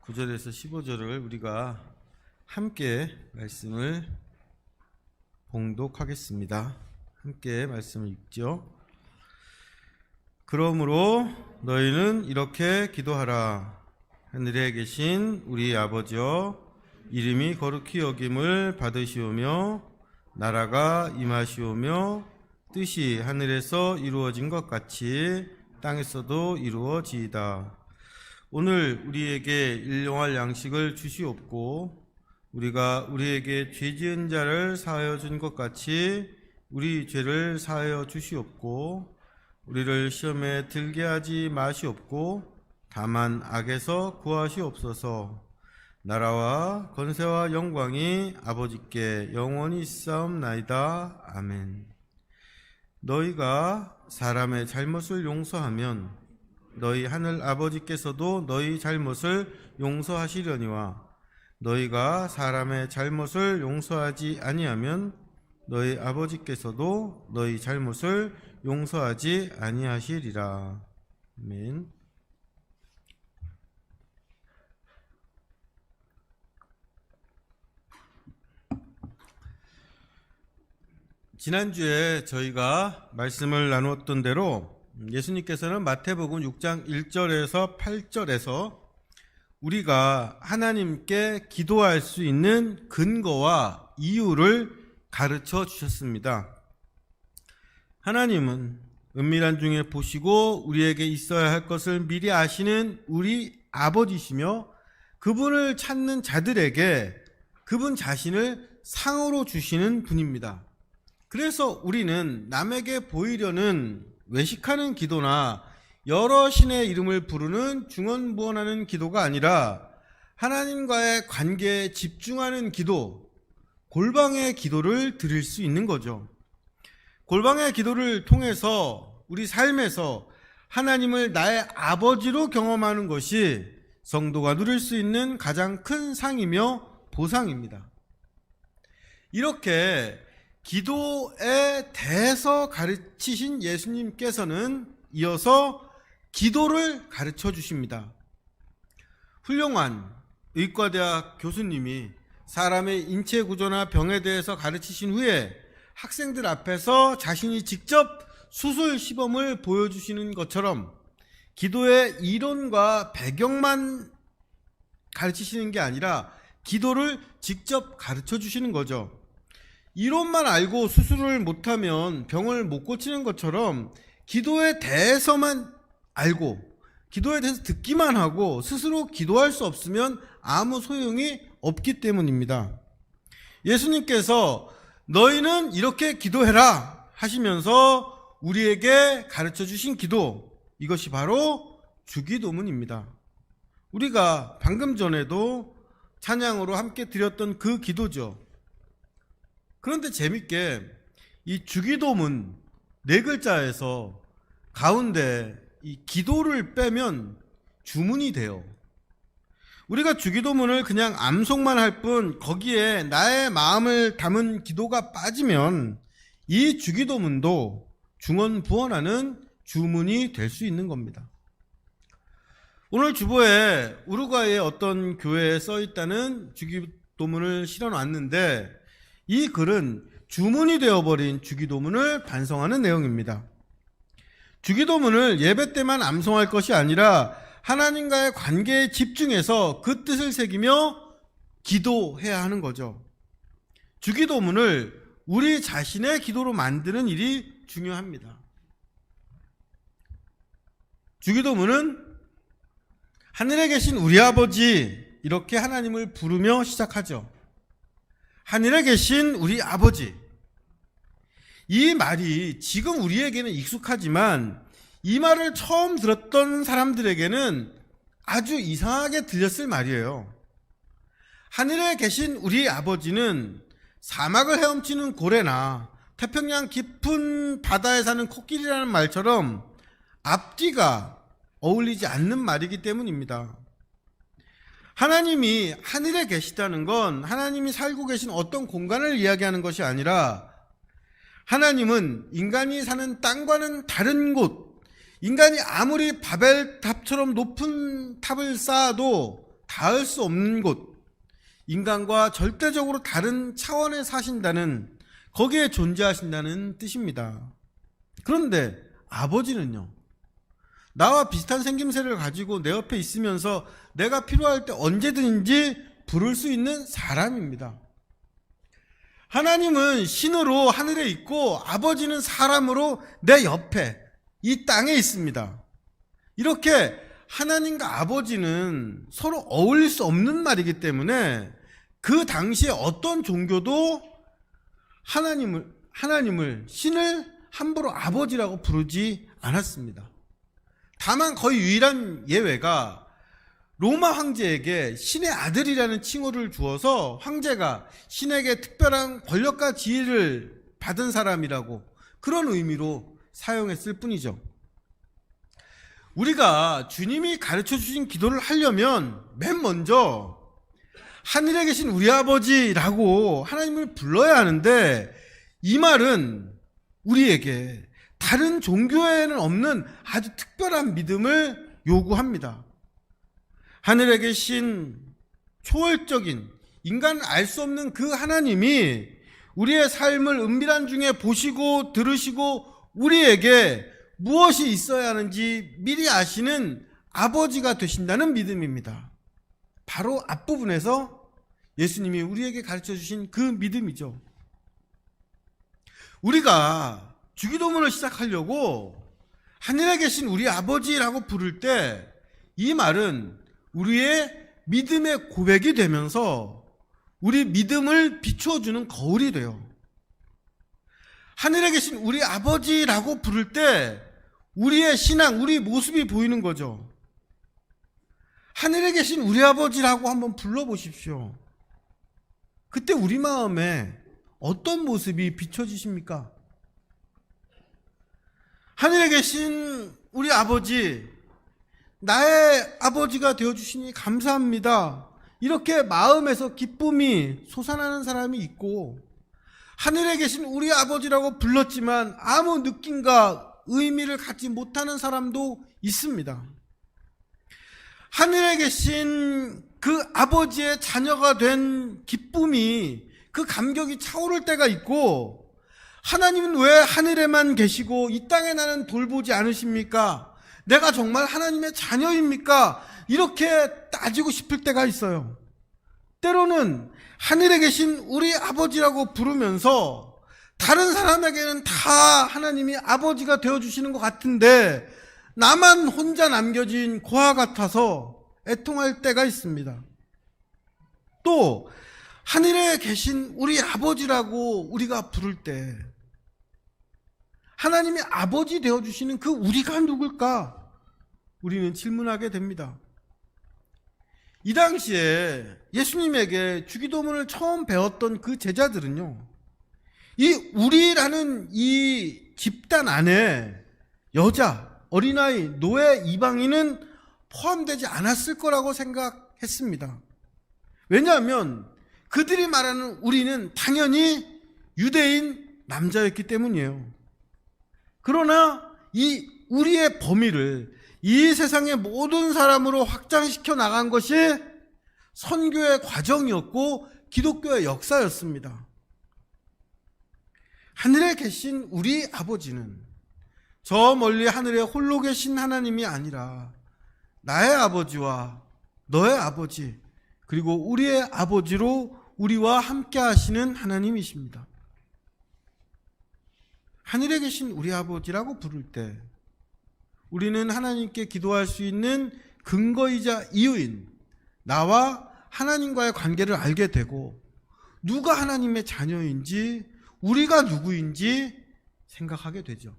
9절에서 15절을 우리가 함께 말씀을 봉독하겠습니다. 함께 말씀을 읽죠. 그러므로 너희는 이렇게 기도하라. 하늘에 계신 우리 아버지여, 이름이 거룩히 여김을 받으시오며 나라가 임하시오며 뜻이 하늘에서 이루어진 것 같이 땅에서도 이루어지이다. 오늘 우리에게 일용할 양식을 주시옵고 우리가 우리에게 죄 지은 자를 사하여 준 것 같이 우리 죄를 사하여 주시옵고 우리를 시험에 들게 하지 마시옵고 다만 악에서 구하시옵소서. 나라와 권세와 영광이 아버지께 영원히 있사옵나이다. 아멘. 너희가 사람의 잘못을 용서하면 너희 하늘 아버지께서도 너희 잘못을 용서하시려니와 너희가 사람의 잘못을 용서하지 아니하면 너희 아버지께서도 너희 잘못을 용서하지 아니하시리라. 아멘. 지난주에 저희가 말씀을 나누었던 대로 예수님께서는 마태복음 6장 1절에서 8절에서 우리가 하나님께 기도할 수 있는 근거와 이유를 가르쳐 주셨습니다. 하나님은 은밀한 중에 보시고 우리에게 있어야 할 것을 미리 아시는 우리 아버지시며 그분을 찾는 자들에게 그분 자신을 상으로 주시는 분입니다. 그래서 우리는 남에게 보이려는 외식하는 기도나 여러 신의 이름을 부르는 중언부언하는 기도가 아니라 하나님과의 관계에 집중하는 기도, 골방의 기도를 드릴 수 있는 거죠. 골방의 기도를 통해서 우리 삶에서 하나님을 나의 아버지로 경험하는 것이 성도가 누릴 수 있는 가장 큰 상이며 보상입니다. 이렇게 기도에 대해서 가르치신 예수님께서는 이어서 기도를 가르쳐 주십니다. 훌륭한 의과대학 교수님이 사람의 인체 구조나 병에 대해서 가르치신 후에 학생들 앞에서 자신이 직접 수술 시범을 보여주시는 것처럼 기도의 이론과 배경만 가르치시는 게 아니라 기도를 직접 가르쳐 주시는 거죠. 이론만 알고 수술을 못하면 병을 못 고치는 것처럼 기도에 대해서만 알고 기도에 대해서 듣기만 하고 스스로 기도할 수 없으면 아무 소용이 없기 때문입니다. 예수님께서 너희는 이렇게 기도해라 하시면서 우리에게 가르쳐 주신 기도, 이것이 바로 주기도문입니다. 우리가 방금 전에도 찬양으로 함께 드렸던 그 기도죠. 그런데 재밌게 이 주기도문 4글자에서 가운데 이 기도를 빼면 주문이 돼요. 우리가 주기도문을 그냥 암송만 할 뿐 거기에 나의 마음을 담은 기도가 빠지면 이 주기도문도 중언부언하는 주문이 될 수 있는 겁니다. 오늘 주보에 우루과이의 어떤 교회에 써 있다는 주기도문을 실어놨는데 이 글은 주문이 되어버린 주기도문을 반성하는 내용입니다. 주기도문을 예배 때만 암송할 것이 아니라 하나님과의 관계에 집중해서 그 뜻을 새기며 기도해야 하는 거죠. 주기도문을 우리 자신의 기도로 만드는 일이 중요합니다. 주기도문은 하늘에 계신 우리 아버지, 이렇게 하나님을 부르며 시작하죠. 하늘에 계신 우리 아버지. 이 말이 지금 우리에게는 익숙하지만 이 말을 처음 들었던 사람들에게는 아주 이상하게 들렸을 말이에요. 하늘에 계신 우리 아버지는 사막을 헤엄치는 고래나 태평양 깊은 바다에 사는 코끼리라는 말처럼 앞뒤가 어울리지 않는 말이기 때문입니다. 하나님이 하늘에 계시다는 건 하나님이 살고 계신 어떤 공간을 이야기하는 것이 아니라 하나님은 인간이 사는 땅과는 다른 곳, 인간이 아무리 바벨탑처럼 높은 탑을 쌓아도 닿을 수 없는 곳, 인간과 절대적으로 다른 차원에 사신다는, 거기에 존재하신다는 뜻입니다. 그런데 아버지는요, 나와 비슷한 생김새를 가지고 내 옆에 있으면서 내가 필요할 때 언제든지 부를 수 있는 사람입니다. 하나님은 신으로 하늘에 있고 아버지는 사람으로 내 옆에 이 땅에 있습니다. 이렇게 하나님과 아버지는 서로 어울릴 수 없는 말이기 때문에 그 당시에 어떤 종교도 하나님을 신을 함부로 아버지라고 부르지 않았습니다. 다만 거의 유일한 예외가 로마 황제에게 신의 아들이라는 칭호를 주어서 황제가 신에게 특별한 권력과 지위를 받은 사람이라고 그런 의미로 사용했을 뿐이죠. 우리가 주님이 가르쳐 주신 기도를 하려면 맨 먼저 하늘에 계신 우리 아버지라고 하나님을 불러야 하는데, 이 말은 우리에게 다른 종교에는 없는 아주 특별한 믿음을 요구합니다. 하늘에 계신 초월적인, 인간은 알 수 없는 그 하나님이 우리의 삶을 은밀한 중에 보시고 들으시고 우리에게 무엇이 있어야 하는지 미리 아시는 아버지가 되신다는 믿음입니다. 바로 앞부분에서 예수님이 우리에게 가르쳐 주신 그 믿음이죠. 우리가 주기도문을 시작하려고 하늘에 계신 우리 아버지라고 부를 때 이 말은 우리의 믿음의 고백이 되면서 우리 믿음을 비추어주는 거울이 돼요. 하늘에 계신 우리 아버지라고 부를 때 우리의 신앙, 우리 모습이 보이는 거죠. 하늘에 계신 우리 아버지라고 한번 불러보십시오. 그때 우리 마음에 어떤 모습이 비춰지십니까? 하늘에 계신 우리 아버지, 나의 아버지가 되어주시니 감사합니다. 이렇게 마음에서 기쁨이 솟아나는 사람이 있고, 하늘에 계신 우리 아버지라고 불렀지만 아무 느낌과 의미를 갖지 못하는 사람도 있습니다. 하늘에 계신 그 아버지의 자녀가 된 기쁨이, 그 감격이 차오를 때가 있고, 하나님은 왜 하늘에만 계시고 이 땅에 나는 돌보지 않으십니까? 내가 정말 하나님의 자녀입니까? 이렇게 따지고 싶을 때가 있어요. 때로는 하늘에 계신 우리 아버지라고 부르면서 다른 사람에게는 다 하나님이 아버지가 되어주시는 것 같은데 나만 혼자 남겨진 고아 같아서 애통할 때가 있습니다. 또 하늘에 계신 우리 아버지라고 우리가 부를 때 하나님이 아버지 되어주시는 그 우리가 누굴까? 우리는 질문하게 됩니다. 이 당시에 예수님에게 주기도문을 처음 배웠던 그 제자들은요, 이 우리라는 이 집단 안에 여자, 어린아이, 노예, 이방인은 포함되지 않았을 거라고 생각했습니다. 왜냐하면 그들이 말하는 우리는 당연히 유대인 남자였기 때문이에요. 그러나 이 우리의 범위를 이 세상의 모든 사람으로 확장시켜 나간 것이 선교의 과정이었고 기독교의 역사였습니다. 하늘에 계신 우리 아버지는 저 멀리 하늘에 홀로 계신 하나님이 아니라 나의 아버지와 너의 아버지, 그리고 우리의 아버지로 우리와 함께 하시는 하나님이십니다. 하늘에 계신 우리 아버지라고 부를 때 우리는 하나님께 기도할 수 있는 근거이자 이유인 나와 하나님과의 관계를 알게 되고, 누가 하나님의 자녀인지, 우리가 누구인지 생각하게 되죠.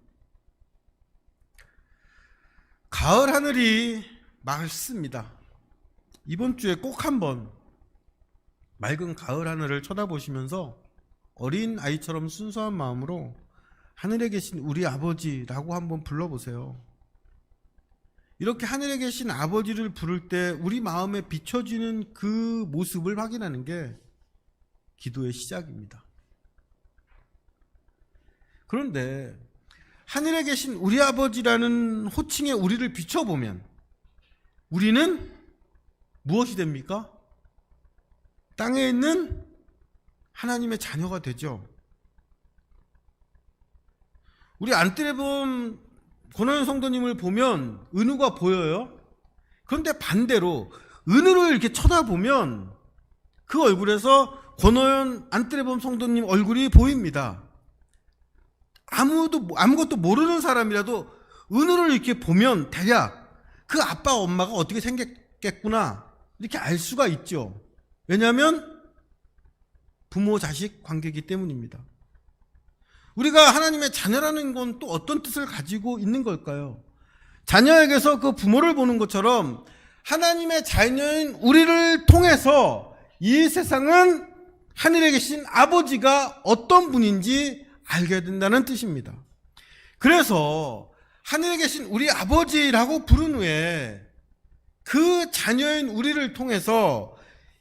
가을 하늘이 맑습니다. 이번 주에 꼭 한번 맑은 가을 하늘을 쳐다보시면서 어린 아이처럼 순수한 마음으로 하늘에 계신 우리 아버지라고 한번 불러보세요. 이렇게 하늘에 계신 아버지를 부를 때 우리 마음에 비춰지는 그 모습을 확인하는 게 기도의 시작입니다. 그런데 하늘에 계신 우리 아버지라는 호칭에 우리를 비춰보면 우리는 무엇이 됩니까? 땅에 있는 하나님의 자녀가 되죠. 우리 안드레봄 권호연 성도님을 보면 은우가 보여요. 그런데 반대로 은우를 이렇게 쳐다보면 그 얼굴에서 권호연 안드레봄 성도님 얼굴이 보입니다. 아무것도 모르는 사람이라도 은우를 이렇게 보면 대략 그 아빠 엄마가 어떻게 생겼겠구나 이렇게 알 수가 있죠. 왜냐하면 부모 자식 관계이기 때문입니다. 우리가 하나님의 자녀라는 건 또 어떤 뜻을 가지고 있는 걸까요? 자녀에게서 그 부모를 보는 것처럼 하나님의 자녀인 우리를 통해서 이 세상은 하늘에 계신 아버지가 어떤 분인지 알게 된다는 뜻입니다. 그래서 하늘에 계신 우리 아버지라고 부른 후에 그 자녀인 우리를 통해서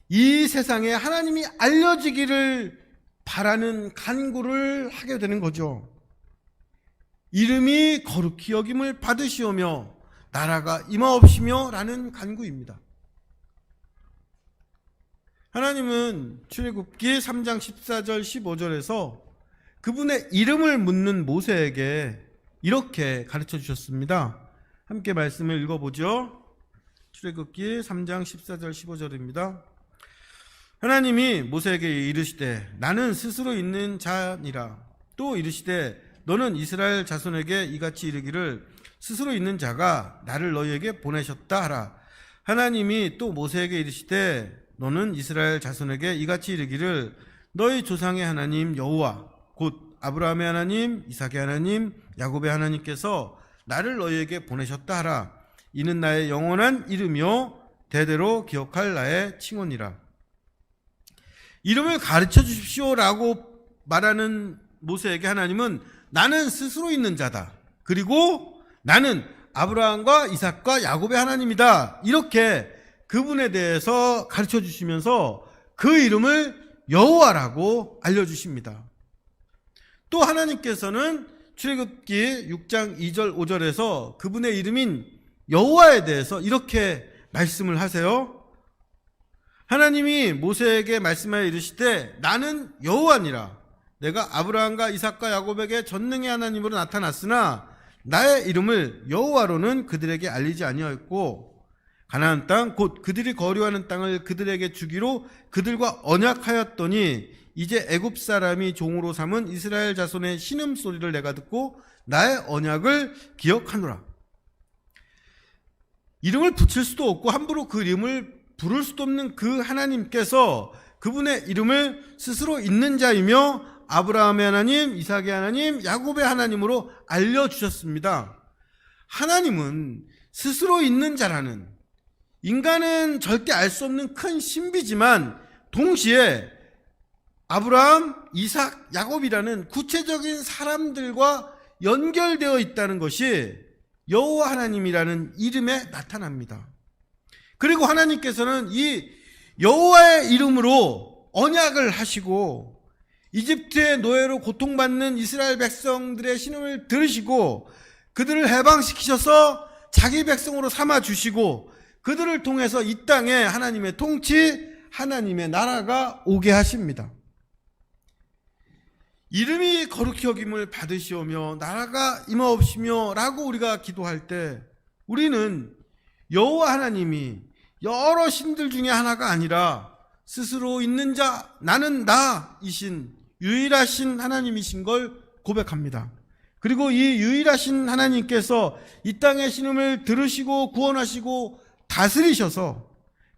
이 세상에 하나님이 알려지기를 바라는 간구를 하게 되는 거죠. 이름이 거룩히 여김을 받으시오며 나라가 임하옵시며 라는 간구입니다. 하나님은 출애굽기 3장 14절 15절에서 그분의 이름을 묻는 모세에게 이렇게 가르쳐 주셨습니다. 함께 말씀을 읽어보죠. 출애굽기 3장 14절 15절입니다. 하나님이 모세에게 이르시되 나는 스스로 있는 자니라. 또 이르시되 너는 이스라엘 자손에게 이같이 이르기를 스스로 있는 자가 나를 너희에게 보내셨다 하라. 하나님이 또 모세에게 이르시되 너는 이스라엘 자손에게 이같이 이르기를 너희 조상의 하나님 여호와 곧 아브라함의 하나님 이삭의 하나님 야곱의 하나님께서 나를 너희에게 보내셨다 하라. 이는 나의 영원한 이름이요 대대로 기억할 나의 칭언이라. 이름을 가르쳐 주십시오라고 말하는 모세에게 하나님은 나는 스스로 있는 자다. 그리고 나는 아브라함과 이삭과 야곱의 하나님이다. 이렇게 그분에 대해서 가르쳐 주시면서 그 이름을 여호와라고 알려주십니다. 또 하나님께서는 출애굽기 6장 2절 5절에서 그분의 이름인 여호와에 대해서 이렇게 말씀을 하세요. 하나님이 모세에게 말씀하여 이르시되 나는 여호와니라. 내가 아브라함과 이삭과 야곱에게 전능의 하나님으로 나타났으나 나의 이름을 여호와로는 그들에게 알리지 아니하였고 가나안 땅 곧 그들이 거류하는 땅을 그들에게 주기로 그들과 언약하였더니 이제 애굽 사람이 종으로 삼은 이스라엘 자손의 신음소리를 내가 듣고 나의 언약을 기억하노라. 이름을 붙일 수도 없고 함부로 그 이름을 부를 수도 없는 그 하나님께서 그분의 이름을 스스로 있는 자이며 아브라함의 하나님, 이삭의 하나님, 야곱의 하나님으로 알려주셨습니다. 하나님은 스스로 있는 자라는, 인간은 절대 알 수 없는 큰 신비지만 동시에 아브라함, 이삭, 야곱이라는 구체적인 사람들과 연결되어 있다는 것이 여호와 하나님이라는 이름에 나타납니다. 그리고 하나님께서는 이 여호와의 이름으로 언약을 하시고 이집트의 노예로 고통받는 이스라엘 백성들의 신음을 들으시고 그들을 해방시키셔서 자기 백성으로 삼아주시고 그들을 통해서 이 땅에 하나님의 통치, 하나님의 나라가 오게 하십니다. 이름이 거룩히 여김을 받으시오며 나라가 임하옵시며 라고 우리가 기도할 때 우리는 여호와 하나님이 여러 신들 중에 하나가 아니라 스스로 있는 자, 나는 나이신 유일하신 하나님이신 걸 고백합니다. 그리고 이 유일하신 하나님께서 이 땅의 신음을 들으시고 구원하시고 다스리셔서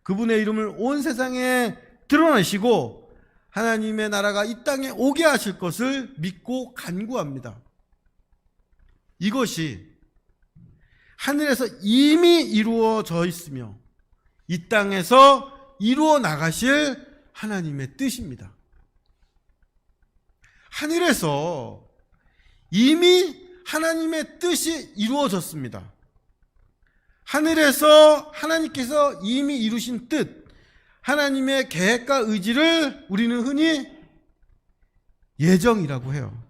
그분의 이름을 온 세상에 드러내시고 하나님의 나라가 이 땅에 오게 하실 것을 믿고 간구합니다. 이것이 하늘에서 이미 이루어져 있으며 이 땅에서 이루어 나가실 하나님의 뜻입니다. 하늘에서 이미 하나님의 뜻이 이루어졌습니다. 하늘에서 하나님께서 이미 이루신 뜻, 하나님의 계획과 의지를 우리는 흔히 예정이라고 해요.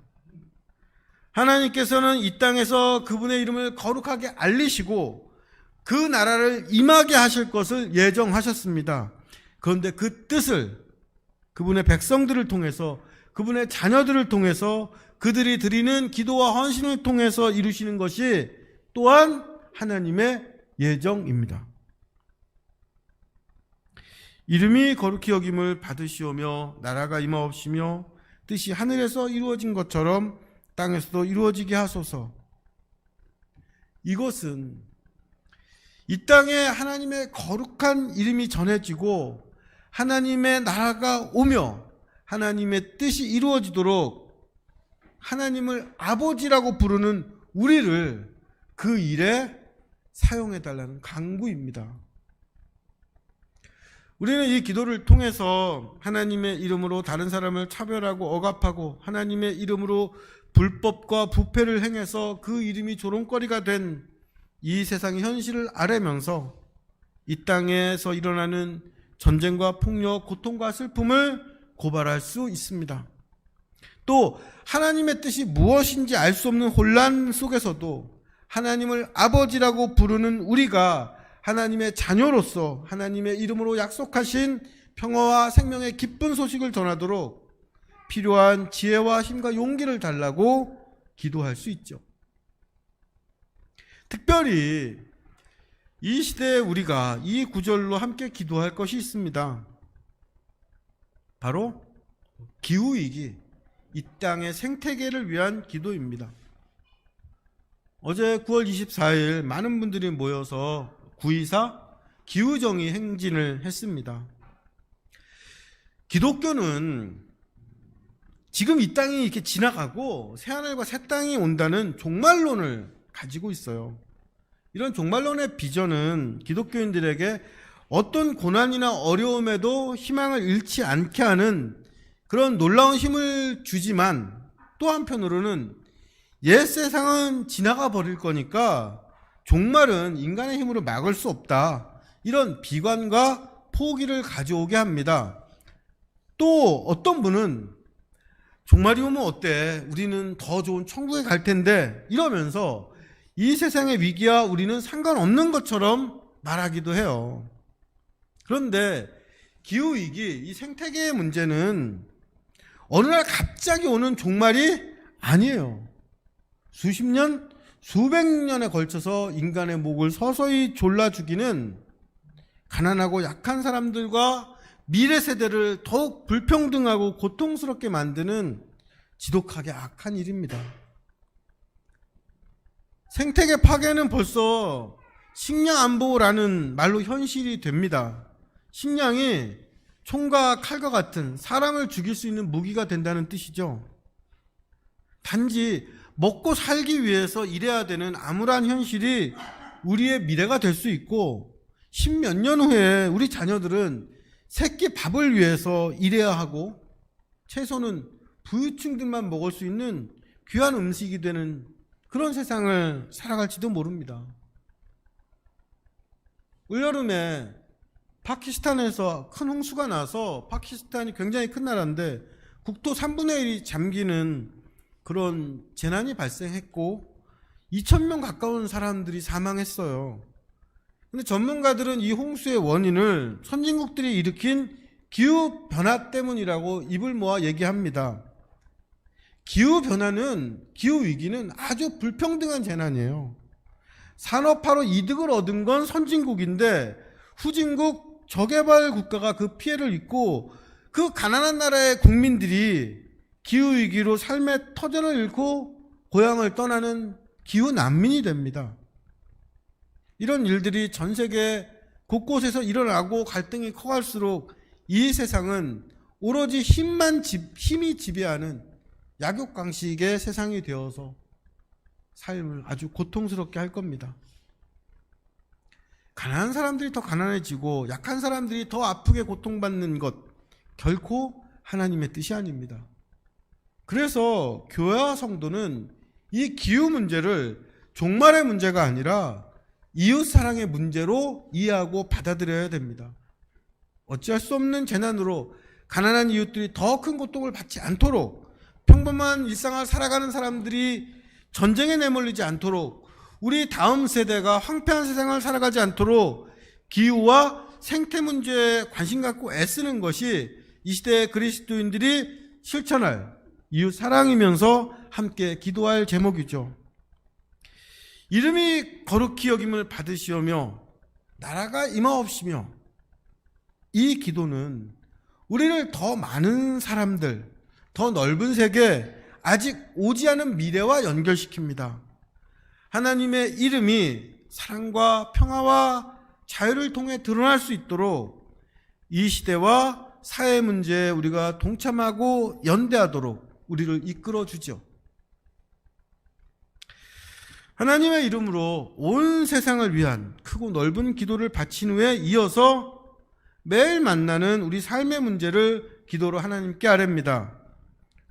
하나님께서는 이 땅에서 그분의 이름을 거룩하게 알리시고 그 나라를 임하게 하실 것을 예정하셨습니다. 그런데 그 뜻을 그분의 백성들을 통해서, 그분의 자녀들을 통해서, 그들이 드리는 기도와 헌신을 통해서 이루시는 것이 또한 하나님의 예정입니다. 이름이 거룩히 여김을 받으시오며 나라가 임하옵시며 뜻이 하늘에서 이루어진 것처럼 땅에서도 이루어지게 하소서. 이것은 이 땅에 하나님의 거룩한 이름이 전해지고 하나님의 나라가 오며 하나님의 뜻이 이루어지도록 하나님을 아버지라고 부르는 우리를 그 일에 사용해달라는 강구입니다. 우리는 이 기도를 통해서 하나님의 이름으로 다른 사람을 차별하고 억압하고 하나님의 이름으로 불법과 부패를 행해서 그 이름이 조롱거리가 된 이 세상의 현실을 아뢰면서 이 땅에서 일어나는 전쟁과 폭력, 고통과 슬픔을 고발할 수 있습니다. 또 하나님의 뜻이 무엇인지 알 수 없는 혼란 속에서도 하나님을 아버지라고 부르는 우리가 하나님의 자녀로서 하나님의 이름으로 약속하신 평화와 생명의 기쁜 소식을 전하도록 필요한 지혜와 힘과 용기를 달라고 기도할 수 있죠. 특별히 이 시대에 우리가 이 구절로 함께 기도할 것이 있습니다. 바로 기후위기, 이 땅의 생태계를 위한 기도입니다. 어제 9월 24일 많은 분들이 모여서 9.24 기후정의 행진을 했습니다. 기독교는 지금 이 땅이 이렇게 지나가고 새하늘과 새 땅이 온다는 종말론을 가지고 있어요. 이런 종말론의 비전은 기독교인들에게 어떤 고난이나 어려움에도 희망을 잃지 않게 하는 그런 놀라운 힘을 주지만 또 한편으로는 옛 세상은 지나가 버릴 거니까 종말은 인간의 힘으로 막을 수 없다, 이런 비관과 포기를 가져오게 합니다. 또 어떤 분은 종말이 오면 어때? 우리는 더 좋은 천국에 갈 텐데, 이러면서 이 세상의 위기와 우리는 상관없는 것처럼 말하기도 해요. 그런데 기후위기, 이 생태계의 문제는 어느 날 갑자기 오는 종말이 아니에요. 수십 년, 수백 년에 걸쳐서 인간의 목을 서서히 졸라 죽이는 가난하고 약한 사람들과 미래 세대를 더욱 불평등하고 고통스럽게 만드는 지독하게 악한 일입니다. 생태계 파괴는 벌써 식량 안보라는 말로 현실이 됩니다. 식량이 총과 칼과 같은 사람을 죽일 수 있는 무기가 된다는 뜻이죠. 단지 먹고 살기 위해서 일해야 되는 암울한 현실이 우리의 미래가 될 수 있고, 10몇 년 후에 우리 자녀들은 새끼 밥을 위해서 일해야 하고 채소는 부유층들만 먹을 수 있는 귀한 음식이 되는 그런 세상을 살아갈지도 모릅니다. 올여름에 파키스탄에서 큰 홍수가 나서, 파키스탄이 굉장히 큰 나라인데 국토 3분의 1이 잠기는 그런 재난이 발생했고 2,000명 가까운 사람들이 사망했어요. 근데 전문가들은 이 홍수의 원인을 선진국들이 일으킨 기후변화 때문이라고 입을 모아 얘기합니다. 기후변화는, 기후위기는 아주 불평등한 재난이에요. 산업화로 이득을 얻은 건 선진국인데 후진국 저개발 국가가 그 피해를 입고, 그 가난한 나라의 국민들이 기후위기로 삶의 터전을 잃고 고향을 떠나는 기후난민이 됩니다. 이런 일들이 전 세계 곳곳에서 일어나고 갈등이 커갈수록 이 세상은 오로지 힘이 지배하는 약육강식의 세상이 되어서 삶을 아주 고통스럽게 할 겁니다. 가난한 사람들이 더 가난해지고 약한 사람들이 더 아프게 고통받는 것, 결코 하나님의 뜻이 아닙니다. 그래서 교회와 성도는 이 기후 문제를 종말의 문제가 아니라 이웃사랑의 문제로 이해하고 받아들여야 됩니다. 어찌할 수 없는 재난으로 가난한 이웃들이 더 큰 고통을 받지 않도록, 평범한 일상을 살아가는 사람들이 전쟁에 내몰리지 않도록 우리 다음 세대가 황폐한 세상을 살아가지 않도록 기후와 생태 문제에 관심 갖고 애쓰는 것이 이 시대의 그리스도인들이 실천할 이웃 사랑이면서 함께 기도할 제목이죠. 이름이 거룩히 여김을 받으시오며 나라가 임하옵시며, 이 기도는 우리를 더 많은 사람들, 더 넓은 세계, 아직 오지 않은 미래와 연결시킵니다. 하나님의 이름이 사랑과 평화와 자유를 통해 드러날 수 있도록 이 시대와 사회 문제에 우리가 동참하고 연대하도록 우리를 이끌어 주죠. 하나님의 이름으로 온 세상을 위한 크고 넓은 기도를 바친 후에 이어서 매일 만나는 우리 삶의 문제를 기도로 하나님께 아뢰입니다.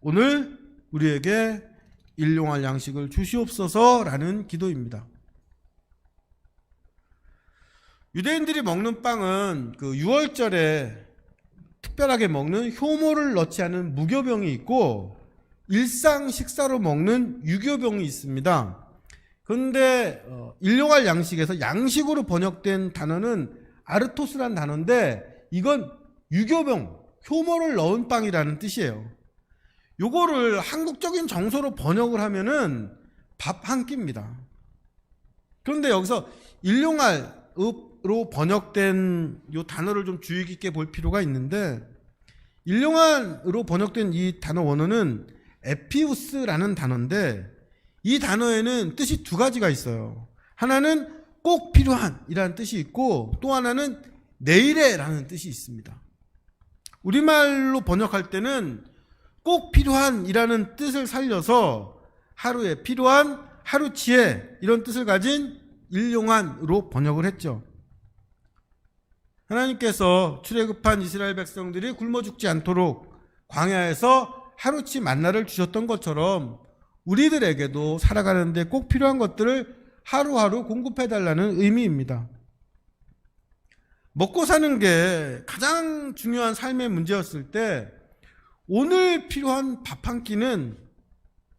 오늘 우리에게 일용할 양식을 주시옵소서라는 기도입니다. 유대인들이 먹는 빵은 그 6월절에 특별하게 먹는 효모를 넣지 않은 무교병이 있고, 일상 식사로 먹는 유교병이 있습니다. 그런데 일용할 양식에서 양식으로 번역된 단어는 아르토스란 단어인데, 이건 유교병, 효모를 넣은 빵이라는 뜻이에요. 요거를 한국적인 정서로 번역을 하면은 밥 한 끼입니다. 그런데 여기서 일용할로 번역된 요 단어를 좀 주의 깊게 볼 필요가 있는데, 일용할로 번역된 이 단어 원어는 에피우스라는 단어인데, 이 단어에는 뜻이 두 가지가 있어요. 하나는 꼭 필요한 이라는 뜻이 있고, 또 하나는 내일에라는 뜻이 있습니다. 우리말로 번역할 때는 꼭 필요한 이라는 뜻을 살려서 하루에 필요한, 하루치에 이런 뜻을 가진 일용한으로 번역을 했죠. 하나님께서 출애굽한 이스라엘 백성들이 굶어 죽지 않도록 광야에서 하루치 만나를 주셨던 것처럼 우리들에게도 살아가는데 꼭 필요한 것들을 하루하루 공급해달라는 의미입니다. 먹고 사는 게 가장 중요한 삶의 문제였을 때 오늘 필요한 밥 한 끼는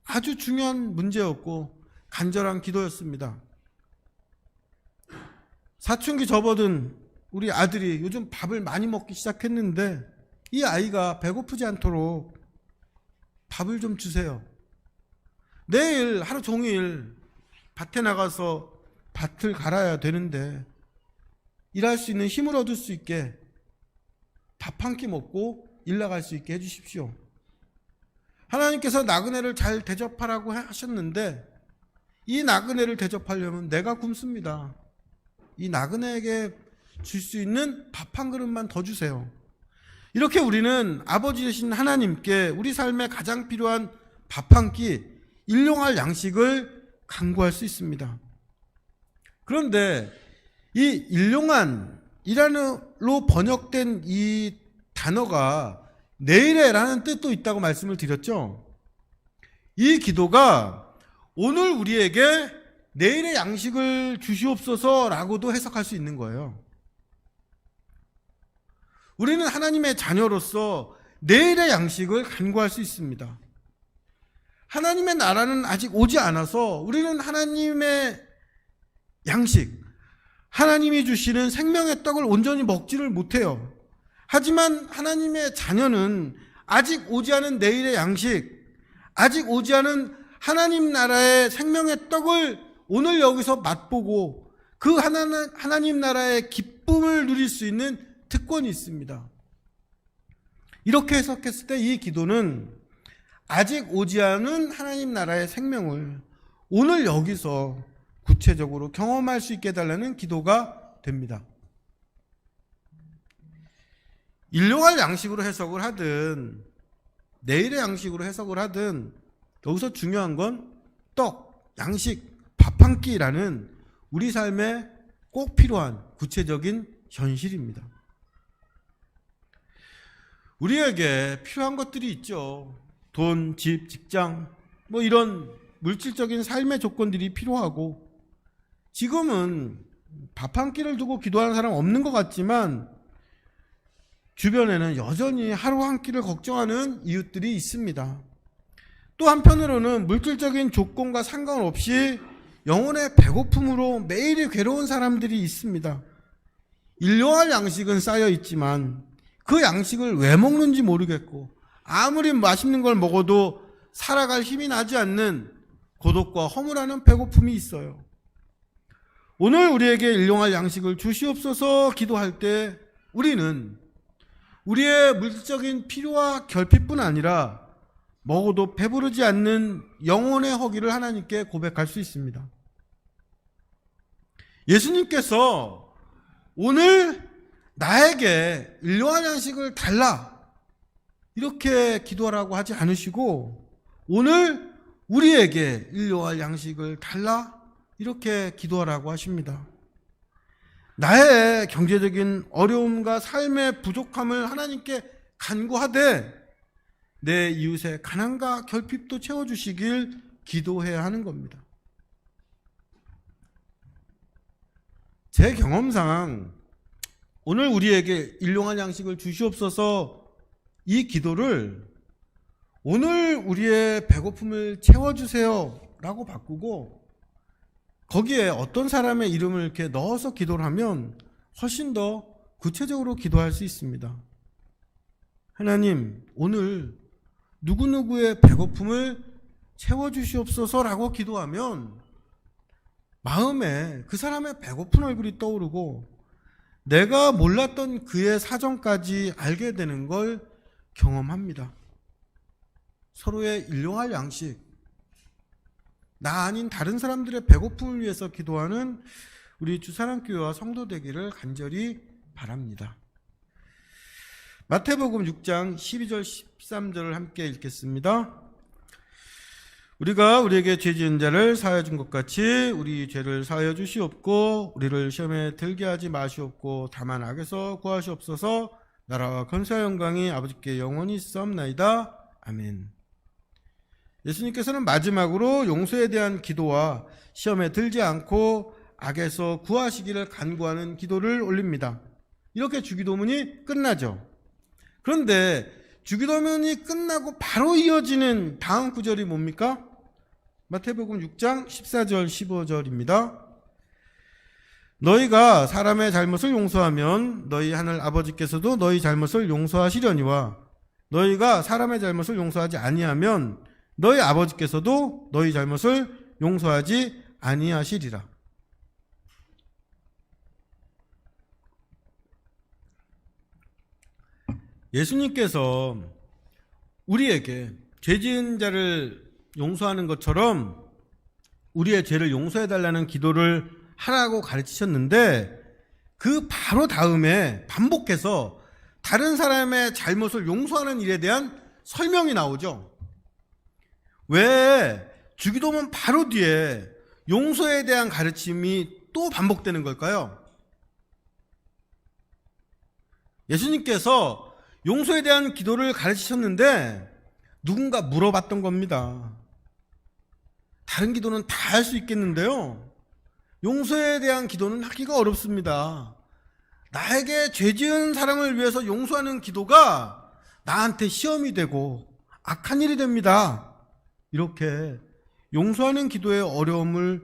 아주 중요한 문제였고 간절한 기도였습니다. 사춘기 접어든 우리 아들이 요즘 밥을 많이 먹기 시작했는데, 이 아이가 배고프지 않도록 밥을 좀 주세요. 내일 하루 종일 밭에 나가서 밭을 갈아야 되는데 일할 수 있는 힘을 얻을 수 있게 밥 한 끼 먹고 일 나갈 수 있게 해주십시오. 하나님께서 나그네를 잘 대접하라고 하셨는데, 이 나그네를 대접하려면 내가 굶습니다. 이 나그네에게 줄 수 있는 밥 한 그릇만 더 주세요. 이렇게 우리는 아버지 되신 하나님께 우리 삶에 가장 필요한 밥 한 끼, 일용할 양식을 간구할 수 있습니다. 그런데 이 일용한이라로 번역된 이 단어가 내일에라는 뜻도 있다고 말씀을 드렸죠. 이 기도가 오늘 우리에게 내일의 양식을 주시옵소서라고도 해석할 수 있는 거예요. 우리는 하나님의 자녀로서 내일의 양식을 간구할 수 있습니다. 하나님의 나라는 아직 오지 않아서 우리는 하나님의 양식, 하나님이 주시는 생명의 떡을 온전히 먹지를 못해요. 하지만 하나님의 자녀는 아직 오지 않은 내일의 양식, 아직 오지 않은 하나님 나라의 생명의 떡을 오늘 여기서 맛보고 그 하나님 나라의 기쁨을 누릴 수 있는 특권이 있습니다. 이렇게 해석했을 때 이 기도는 아직 오지 않은 하나님 나라의 생명을 오늘 여기서 구체적으로 경험할 수 있게 해달라는 기도가 됩니다. 일용할 양식으로 해석을 하든 내일의 양식으로 해석을 하든 여기서 중요한 건 떡, 양식, 밥 한 끼라는 우리 삶에 꼭 필요한 구체적인 현실입니다. 우리에게 필요한 것들이 있죠. 돈, 집, 직장, 뭐 이런 물질적인 삶의 조건들이 필요하고, 지금은 밥 한 끼를 두고 기도하는 사람 없는 것 같지만 주변에는 여전히 하루 한 끼를 걱정하는 이웃들이 있습니다. 또 한편으로는 물질적인 조건과 상관없이 영혼의 배고픔으로 매일이 괴로운 사람들이 있습니다. 일용할 양식은 쌓여 있지만 그 양식을 왜 먹는지 모르겠고 아무리 맛있는 걸 먹어도 살아갈 힘이 나지 않는 고독과 허물하는 배고픔이 있어요. 오늘 우리에게 일용할 양식을 주시옵소서 기도할 때 우리는 우리의 물질적인 필요와 결핍뿐 아니라 먹어도 배부르지 않는 영혼의 허기를 하나님께 고백할 수 있습니다. 예수님께서 오늘 나에게 일용할 양식을 달라 이렇게 기도하라고 하지 않으시고 오늘 우리에게 일용할 양식을 달라 이렇게 기도하라고 하십니다. 나의 경제적인 어려움과 삶의 부족함을 하나님께 간구하되 내 이웃의 가난과 결핍도 채워주시길 기도해야 하는 겁니다. 제 경험상 오늘 우리에게 일용할 양식을 주시옵소서 이 기도를 오늘 우리의 배고픔을 채워주세요 라고 바꾸고 거기에 어떤 사람의 이름을 이렇게 넣어서 기도를 하면 훨씬 더 구체적으로 기도할 수 있습니다. 하나님, 오늘 누구누구의 배고픔을 채워주시옵소서라고 기도하면 마음에 그 사람의 배고픈 얼굴이 떠오르고 내가 몰랐던 그의 사정까지 알게 되는 걸 경험합니다. 서로의 일용할 양식, 나 아닌 다른 사람들의 배고픔을 위해서 기도하는 우리 주사랑교회와 성도 되기를 간절히 바랍니다. 마태복음 6장 12절 13절을 함께 읽겠습니다. 우리가 우리에게 죄 지은 자를 사하여 준 것 같이 우리 죄를 사하여 주시옵고 우리를 시험에 들게 하지 마시옵고 다만 악에서 구하시옵소서. 나라와 권세와 영광이 아버지께 영원히 있사옵나이다. 아멘. 예수님께서는 마지막으로 용서에 대한 기도와 시험에 들지 않고 악에서 구하시기를 간구하는 기도를 올립니다. 이렇게 주기도문이 끝나죠. 그런데 주기도문이 끝나고 바로 이어지는 다음 구절이 뭡니까? 마태복음 6장 14절 15절입니다. 너희가 사람의 잘못을 용서하면 너희 하늘 아버지께서도 너희 잘못을 용서하시려니와 너희가 사람의 잘못을 용서하지 아니하면 너희 아버지께서도 너희 잘못을 용서하지 아니하시리라. 예수님께서 우리에게 죄 지은 자를 용서하는 것처럼 우리의 죄를 용서해달라는 기도를 하라고 가르치셨는데 그 바로 다음에 반복해서 다른 사람의 잘못을 용서하는 일에 대한 설명이 나오죠. 왜 주기도문 바로 뒤에 용서에 대한 가르침이 또 반복되는 걸까요? 예수님께서 용서에 대한 기도를 가르치셨는데 누군가 물어봤던 겁니다. 다른 기도는 다 할 수 있겠는데요, 용서에 대한 기도는 하기가 어렵습니다. 나에게 죄 지은 사람을 위해서 용서하는 기도가 나한테 시험이 되고 악한 일이 됩니다. 이렇게 용서하는 기도의 어려움을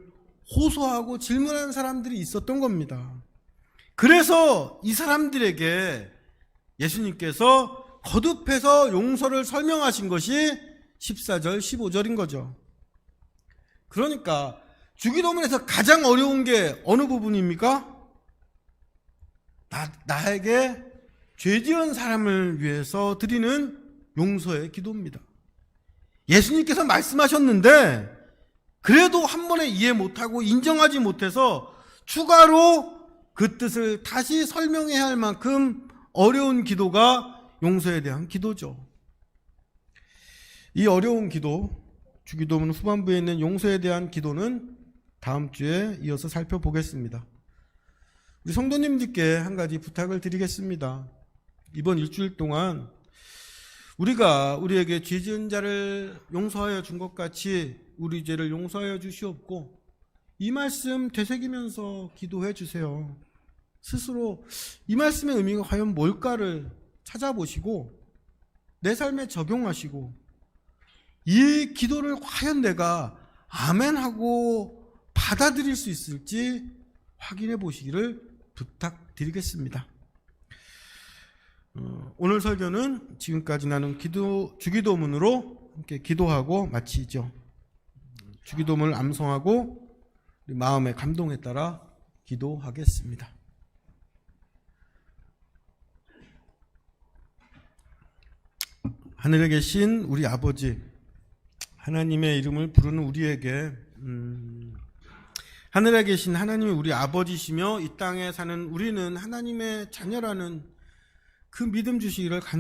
호소하고 질문하는 사람들이 있었던 겁니다. 그래서 이 사람들에게 예수님께서 거듭해서 용서를 설명하신 것이 14절, 15절인 거죠. 그러니까 주기도문에서 가장 어려운 게 어느 부분입니까? 나에게 죄 지은 사람을 위해서 드리는 용서의 기도입니다. 예수님께서 말씀하셨는데 그래도 한 번에 이해 못하고 인정하지 못해서 추가로 그 뜻을 다시 설명해야 할 만큼 어려운 기도가 용서에 대한 기도죠. 이 어려운 기도, 주기도문 후반부에 있는 용서에 대한 기도는 다음 주에 이어서 살펴보겠습니다. 우리 성도님들께 한 가지 부탁을 드리겠습니다. 이번 일주일 동안 우리가 우리에게 죄 지은 자를 용서하여 준 것 같이 우리 죄를 용서하여 주시옵고 이 말씀 되새기면서 기도해 주세요. 스스로 이 말씀의 의미가 과연 뭘까를 찾아보시고 내 삶에 적용하시고 이 기도를 과연 내가 아멘하고 받아들일 수 있을지 확인해 보시기를 부탁드리겠습니다. 오늘 설교는 지금까지 나눈 주기도문으로 함께 기도하고 마치죠. 주기도문을 암송하고 우리 마음의 감동에 따라 기도하겠습니다. 하늘에 계신 우리 아버지, 하나님의 이름을 부르는 우리에게 하늘에 계신 하나님이 우리 아버지시며 이 땅에 사는 우리는 하나님의 자녀라는 그 믿음 주시기를 간구합니다.